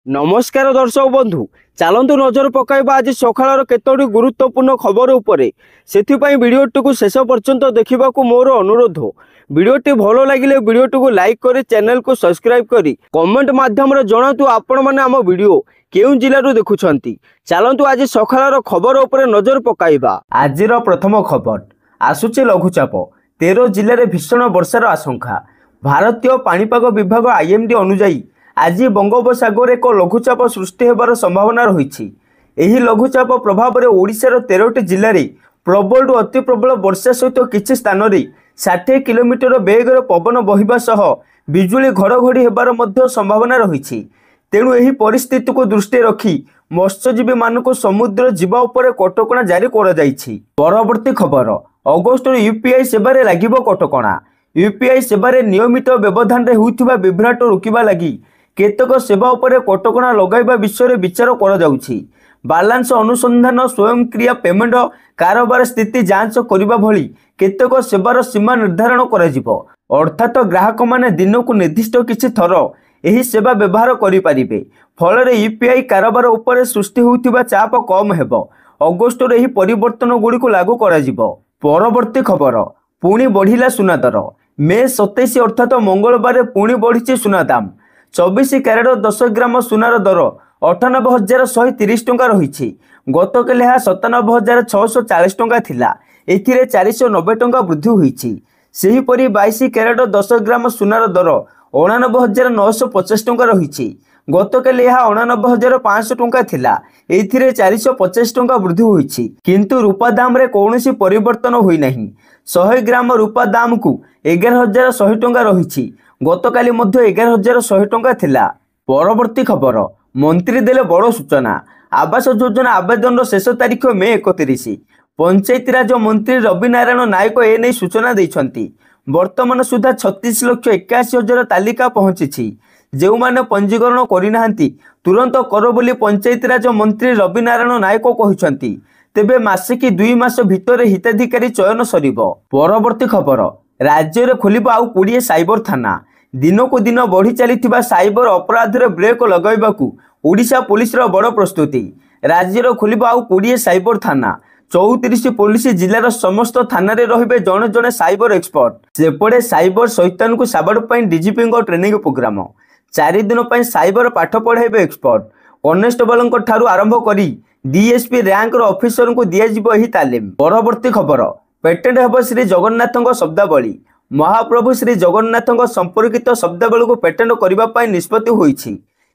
नमस्कार दर्शक बंधु चलतु नजर पकाइबा आज सकाळर केतोटी गुरुत्वपूर्ण खबर उपरे सेथिपई वीडियोटी को शेष पर्यंत देखा मोर अनुरोध। वीडियोटी भल लगिले वीडियोटी को लाइक करी चैनल को सब्सक्राइब करी कमेंट माध्यम रे जणातु आपण माने आम वीडियो केउ जिल्लारू देखुछंती। चलतु आज सकाळर खबर उपरे नजर पकाइबा। आजिर प्रथम खबर आसुची लघुचाप 13 जिल्ला रे भीषण वर्षार आशंका। भारतीय पाणीपाग विभाग आईएमडी अनुसार आज बंगोपसागर एक लघुचाप सृष्टि होबार संभावना रही। यह लघुचाप प्रभाव में ओडिशार 13टी जिले में प्रबल अति प्रबल वर्षा सहित किसी स्थान में 60 किलोमीटर बेगर पवन बहिबा सह बिजुली घड़घड़ी होबार मध्य संभावना रही। तेणु यह परिस्थिति को दृष्टि रखी मत्स्यजीवी मानक समुद्र जीवा उपर कटकणा जारी कर जाइछि। परवर्ती खबर अगस्ट यूपीआई सेवारे लागिबो कटकणा। यूपीआई सेवारे नियमित व्यवधान रे होइथिबा विभ्राट रोकिबा लागि केतक सेवा उपरे कटकणा लगाइबा विषय विचार करा जाउछि। बालांस अनुसंधान स्वयंक्रिय पेमेंट कारोबार स्थिति जांच करबा भली केतक सेवार सीमा निर्धारण करा जिवो। अर्थात ग्राहक माने दिनकु निर्दिष्ट किछि थर एही सेवा व्यवहार करि परिबे। फल यूपीआई कारोबार उपरे सृष्टि होउथिबा चाप कम हेबो। अगस्ट रे एही परिवर्तन गुडी को लागू करा जिवो। परवर्ती खबर पुणी बढ़िला सुना दर। मे 27 अर्थात मंगलवार पुणी बढ़ी सुना दाम। 24 कैरेट 10 ग्राम सुनार दर 98,130 टंका रही। गतकाली 97,640 टंका थिला। एथिरे 490 टंका वृद्धि होईछि। सेहीपरि 22 कैरेट 10 ग्राम सुनार दर 89,950 टंका रही। गतकाली 89,500 टंका थिला। एथिरे 450 टंका वृद्धि होईछि। किंतु रूपा दाम रे कौनसी परिवर्तन होई नहीं। 100 ग्राम रूपा दाम को 11,100 टंका रही। गतकाली मध्य 11,100 टंका थिला। परवर्ती खबर मंत्री देले बड़ सूचना। आवास योजना आवेदन शेष तारीख मे 31। पंचायत राज मंत्री रवि नारायण नायक ए नै सूचना दैछंती। वर्तमान सुधा 36,81,000 तालिका पहुंची। जो माने पंजीकरण करिनाहांती तुरंत कर बोली पंचायत राज मंत्री रवि नारायण नायक कहिसंती। तेबे मासे कि 2 मास भितर हिताधिकारी चयन सरिबो। परवर्ती खबर राज्य रे खोलिबो आउ 20 साइबर थाना। दिनकु दिन बढ़ी चलीथिबा साइबर अपराध रे ब्रेक लगाइबाकू ओडिशा पुलिस रो बड़ प्रस्तुति। राज्य रे खोलिबो आउ 20 साइबर थाना। 34 पुलिस जिलार समस्त थाना रे रहिबे जणे जणे साइबर एक्सपर्ट। सेपड़े साइबर शैतान को साबाड़ पई डीजीपी को ट्रेनिंग प्रोग्राम। 4 दिन पई साइबर पाठ पढ़ाइबे एक्सपर्ट। कॉन्स्टेबल ठारू आरंभ करी डीएसपी रैंक रो ऑफिसर को दिया जिवो एही तालीम। परवर्ती खबर पेटेंट हेबो श्री जगन्नाथଙ୍କ शब्दावली। महाप्रभु श्री जगन्नाथଙ୍କ संपर्कित शब्दावली को पेटेंट करबा पई निष्पत्ति होईछि।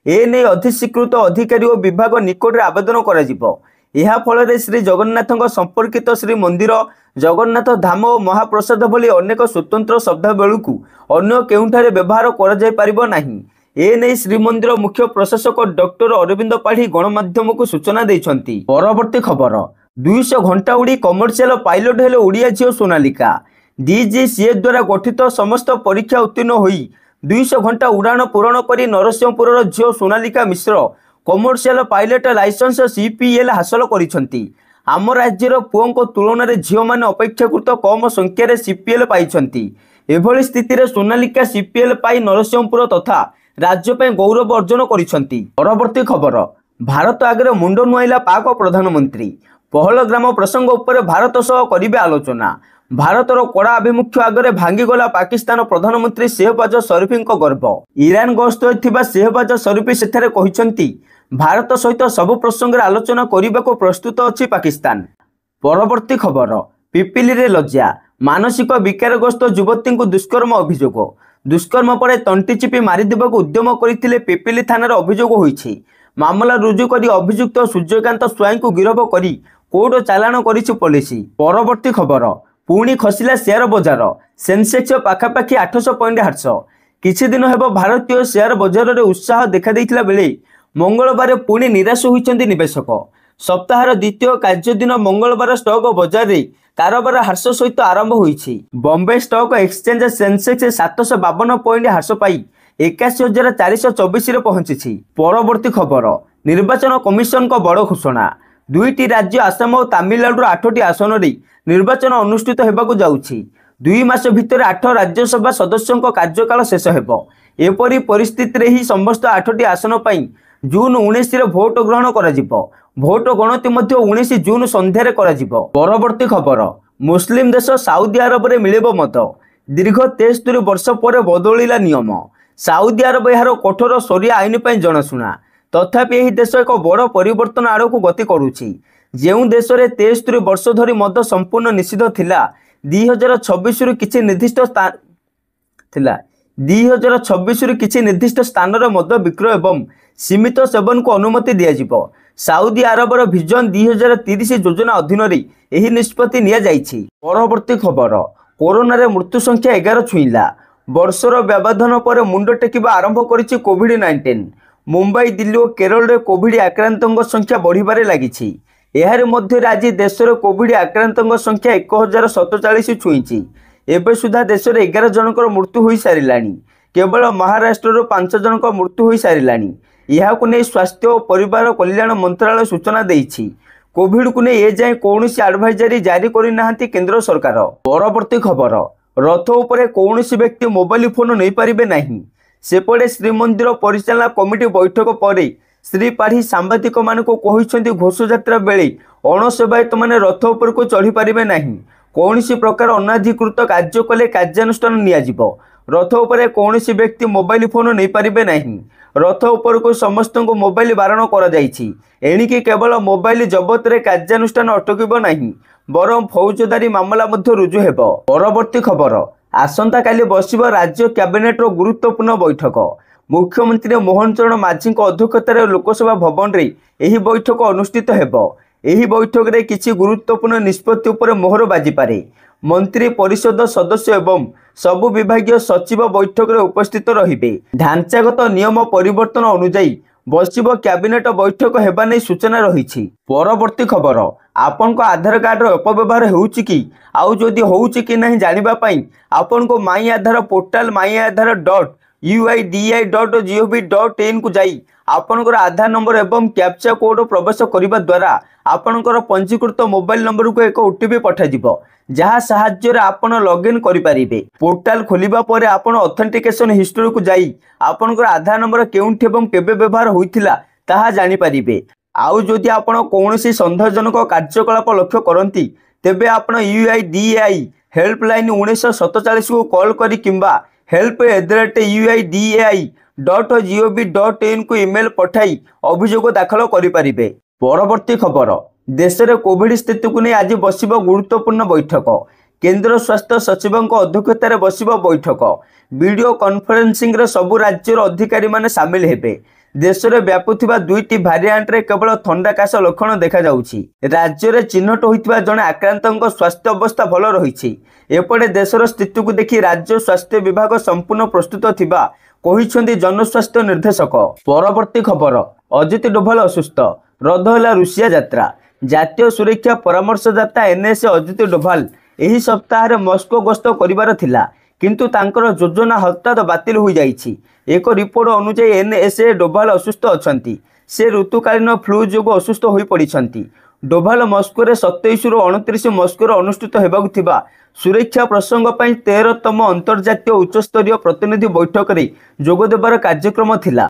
ए नै अधिस्वीकृत अधिकारी और विभाग निकट आवेदन करा जिवो। यह फल श्री जगन्नाथଙ୍କ संपर्कित श्री मंदिर जगन्नाथ धाम और महाप्रसाद भली अनेक स्वतंत्र शब्दावली को अन्य केउठारे व्यवहार करा जाय परिबो नाही। ए नै श्रीमंदिर मुख्य प्रशासक डॉक्टर अरविंद पाढ़ी गणमाध्यम को सूचना दैछंती। परवर्ती खबर 200 घंटा उड़ी कमर्शियल पायलट हेले ओडिया झियो सोनालिका। डीजीसीए द्वारा गठित समस्त परीक्षा उत्तीर्ण होई 200 घंटा उड़ान पूरण करी नरसिंहपुर झियो सोनालिका मिश्र कमर्शियल पायलट लाइसेंस सीपीएल हासिल करिसंती। आम राज्यर पुओं तुलन में झील मैंने अपेक्षाकृत कम संख्यार सीपीएल पाई। एभली स्थिति सोनालिका सीपीएल पाई नरसिंहपुर तथा राज्य पे गौरव अर्जन करिसंती। परवर्ती खबर भारत आगे मुंड नुआइला पाक प्रधानमंत्री। पहलग्राम प्रसंग उपर भारत सह करिबे आलोचना। भारतर कड़ा आभिमुख्य आगे भांगीगला पाकिस्तान प्रधानमंत्री शेहबाज शरीफी गर्व। ईरान गस्त होइथिबा शेहबाज शरीफी सेठारे कहिसंती भारत सहित सबु प्रसंग आलोचना करने को प्रस्तुत अच्छी पाकिस्तान। परवर्ती खबर पिपिली रे लज्जा। मानसिक विकारग्रस्त युवती को दुष्कर्म अभियोग। दुष्कर्म पर तंटी चिपी मारिदेवा उद्यम करते पिपिली थानार अभियोग होईछि। मामला रुजु करी अभियुक्त सूर्यकांत स्वाई को गिरफ करी कोर्ट चालाण करिछि पुलिस। परवर्ती खबर पुणी खसिला शेयर बजार। सेंसेक्स पाखापाखि 800 पॉइंट ह्रास। किछि दिन हेब भारतीय शेयर बजार रे उत्साह देखा देइथिला बेले मंगलवार पुणी निराश होइछन्ति निवेशक। सप्ताहर द्वितीय कार्यदिन मंगलवार स्टॉक बजार रे कारोबार ह्रास सहित आरंभ होईछि। Bombay stock exchange Sensex 752 point ह्रास पाई 81,424 रे पहुंची। परवर्ती खबर निर्वाचन कमिशन को बड़ घोषणा। 2टी राज्य आसाम और तमिलनाडु 8टी आसन रे निर्वाचन अनुष्ठित हेबाकु जाउछि। 2 मास भितर 8 राज्यसभा सदस्यों कार्यकाल शेष हेबो। एपरी परिस्थिति रे ही समस्त 8टी आसन पाई जून 19 रे भोट ग्रहण करा भोट गणति मध्य 19 जून संध्यारे करा परवर्ती खबर मुस्लिम देश साउदी अरब रे मिलिबो मत दीर्घ 73 वर्ष पर बदलिला नियम साउदी अरब यार कठोर शरिया आईन पर जनाशुना तथापि यह देश एक बड़ परिवर्तन आड़ को गति करुछि जेउ देश में 73 वर्ष धरी मद संपूर्ण निषिद्ध थिला 2026 रु किछि निर्दिष्ट स्थान थिला 2026 रु किछि निर्दिष्ट स्थान रे मद विक्रय एवं सीमित सेवन को अनुमति दिया जिवो साउदी अरबर विजन 2030 योजना अधीन रे एही निष्पत्ति निया जाइछि। परवर्ती खबर कोरोना रे मृत्यु संख्या 11 छुईला वर्षर व्यवधान पर मुंड टेकिबा आरंभ करिछि कोविड-19 मुंबई दिल्ली और केरल रे कोविड आक्रांतों संख्या बढ़िबारे लागिछि एहार मध्य आज देश में कोविड आक्रांतों संख्या 1047 छुईची एवं सुधा देश में 11 जनकर मृत्यु हो सारा केवल महाराष्ट्र 5 जनक मृत्यु हो सारा यह स्वास्थ्य और परिवार कल्याण मंत्रालय सूचना देइछि कोविड को नहीं एजाए कौन एडवाइजरी जारी करना केंद्र सरकार। परवर्ती खबर रथ उपरे कौन व्यक्ति मोबाइल फोन नहीं पारे नहीं सेपटे श्रीमंदिर परिचालना कमिटी बैठक पर श्री पाढ़ी सांबादिक मानक कहते घोषयात्रा बेले अणसेवायत मैंने रथ उपर को चढ़ी पारे नहीं कौन प्रकार अनाधिकृत कार्य कले कार्यानुष्ठान नियाजिबो रथ उपरे कौन व्यक्ति मोबाइल फोन नहीं पारे नहीं रथ उपर को समस्त को मोबाइल बारण करा जाइछि एणिकी केवल मोबाइल जबत रे कार्यानुष्ठान अटकिबो नहीं बरं फौजदारी मामला मध्य रुजु हेबो। परवर्ती खबर आसंता काली बसिबो राज्य कैबिनेट रो गुरुत्वपूर्ण बैठक मुख्यमंत्री मोहन चरण माझी अध्यक्षतार लोकसभा भवन रे एही बैठक अनुष्ठित हेबो एही बैठक रे किछि गुरुत्वपूर्ण निष्पत्ति उपर मोहर बाजी पारे मंत्री परिषद सदस्य एवं सबु विभागीय सचिव बैठक रे उपस्थित रहिबे ढांचागत नियम परिवर्तन अनुसार बसिबो कैबिनेट बैठक हेबा नै सूचना रहिछि। परवर्ती खबर आपन को आधार कार्ड रो अपव्यवहार हेउछि कि आउ जदि होउछि कि नहीं जानिबा पई आपन को माई आधार पोर्टल myiaadhar.uidi.gov.in को जाई आपनकर आधार नंबर एवं कैप्चा कोड प्रवेश करने द्वारा आपनकर पंजीकृत मोबाइल नंबर को एक ओटीपी पठाजिबो जहाँ साहाय्य रे आपण लॉगिन करि परिबे पोर्टल खोलिबा परे आपण ऑथेंटिकेशन हिस्ट्री को जाई आपनकर आधार नंबर केउंठी एवं केबे व्यवहार होइथिला ताहा जानि परिबे आउ जदि आपण कोनोसी संदेहजनक कार्यकलाप लक्ष्य करंती तेबे आपण UIDAI हेल्पलाइन 1947 को कॉल करी किंबा help@uidai.gov.in को ईमेल पठाई अभियोग दाखल करि परिबे। परवर्ती खबर देश में कोविड स्थिति को नहीं आज बसिबो गुरुत्वपूर्ण बैठक केंद्र स्वास्थ्य सचिवों अध्यक्षतार बसिबो बैठक वीडियो कॉन्फ्रेंसिंग रे सबु राज्यर अधिकारी माने शामिल हेबे देश में व्यापुथिबा दुईटी भारिएंट रे केवल थंडा काश लक्षण देखा जाउछि राज्य में चिन्हट होइतिबा जने आक्रांतों स्वास्थ्य अवस्था भल रहिछि एपटे देशर स्थिति को देखि राज्य स्वास्थ्य विभाग संपूर्ण प्रस्तुत थिबा कहिसेंती जनस्वास्थ्य निर्देशक। परवर्ती खबर अजित डोभाल असुस्थ रद्द होला रुषिया यात्रा जातीय सुरक्षा परामर्शदाता NSA अजित डोभाल एही सप्ताह मस्को गस्त करिवार थिला किंतु तांकर योजना हठात बातिल हो जाइछि एक रिपोर्ट अनुसार NSA डोभाल असुस्थ अछंती से ऋतुकालीन फ्लू जोग असुस्थ होई पड़िछंती डोभाल मस्को 27 रु 29 मस्को अनुष्ठित हेबाकु थिबा सुरक्षा प्रसंग पर 13तम अंतर्जातीय उच्चस्तरीय प्रतिनिधि बैठक में जोग देबार कार्यक्रम थिला।